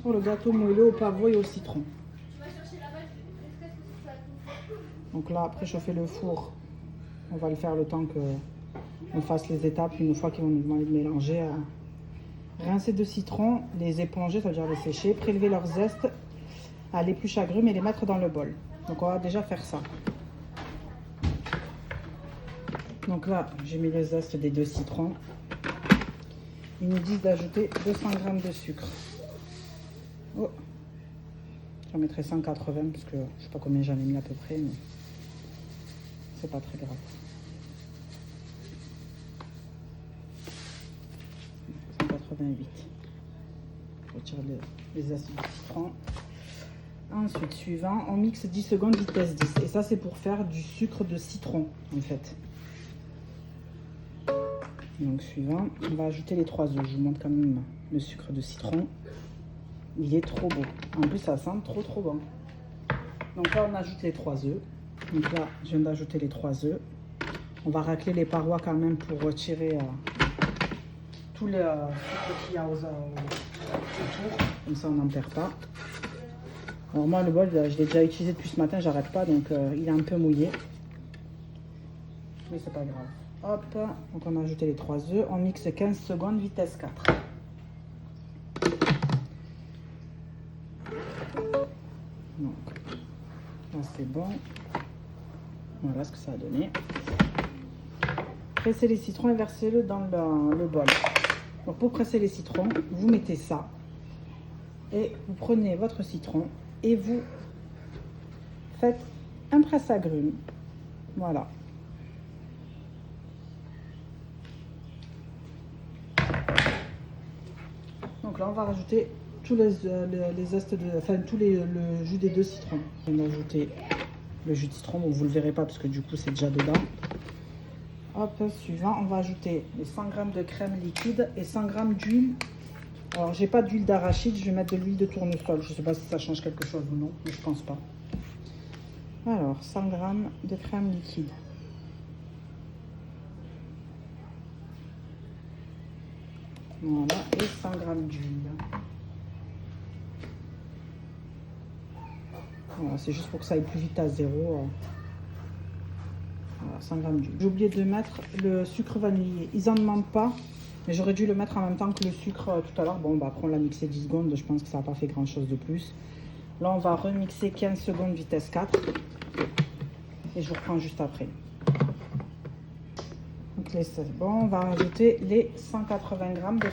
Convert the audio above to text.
pour le gâteau moelleux au pavot et au citron. Donc là, après chauffer le four, on va le faire le temps qu'on fasse les étapes. Une fois qu'ils vont nous demander de mélanger, rincer de citron, les éponger, ça veut dire les sécher, prélever leurs zestes à l'épluche agrumes et les mettre dans le bol. Donc on va déjà faire ça. Donc là, j'ai mis le zeste des 2 citrons. Ils nous disent d'ajouter 200 g de sucre. Oh. J'en mettrai 180 parce que je sais pas combien j'en ai mis à peu près, mais c'est pas très grave. 188. Je retire les zestes du citron. Ensuite, suivant, on mixe 10 secondes vitesse 10. Et ça, c'est pour faire du sucre de citron, en fait. Donc, suivant, on va ajouter les 3 œufs. Je vous montre quand même le sucre de citron. Il est trop beau. En plus, ça sent trop bon. Donc là, on ajoute les 3 œufs. Donc là, je viens d'ajouter les 3 œufs. On va racler les parois quand même pour retirer tout le sucre qu'il y a autour. Comme ça, on n'en perd pas. Alors moi, le bol, je l'ai déjà utilisé depuis ce matin, j'arrête pas, donc il est un peu mouillé. Mais c'est pas grave. Hop, donc on a ajouté les 3 œufs. On mixe 15 secondes, vitesse 4. Donc, là c'est bon. Voilà ce que ça a donné. Pressez les citrons et versez-le dans le bol. Donc pour presser les citrons, vous mettez ça. Et vous prenez votre citron et vous faites un presse-agrumes. Voilà. Donc là, on va rajouter tous les zestes, le jus des 2 citrons. On va ajouter le jus de citron, donc vous ne le verrez pas parce que du coup, c'est déjà dedans. Hop, suivant, on va ajouter les 100 g de crème liquide et 100 g d'huile. Alors, j'ai pas d'huile d'arachide, je vais mettre de l'huile de tournesol. Je ne sais pas si ça change quelque chose ou non, mais je pense pas. Alors, 100 g de crème liquide. Voilà, et 100 g d'huile. Voilà, c'est juste pour que ça aille plus vite à 0. Voilà, 100 g d'huile. J'ai oublié de mettre le sucre vanillé. Ils en demandent pas, mais j'aurais dû le mettre en même temps que le sucre tout à l'heure. Bon, bah, après on l'a mixé 10 secondes, je pense que ça n'a pas fait grand chose de plus. Là, on va remixer 15 secondes vitesse 4. Et je vous reprends juste après. Donc, c'est bon, on va rajouter les 180 g de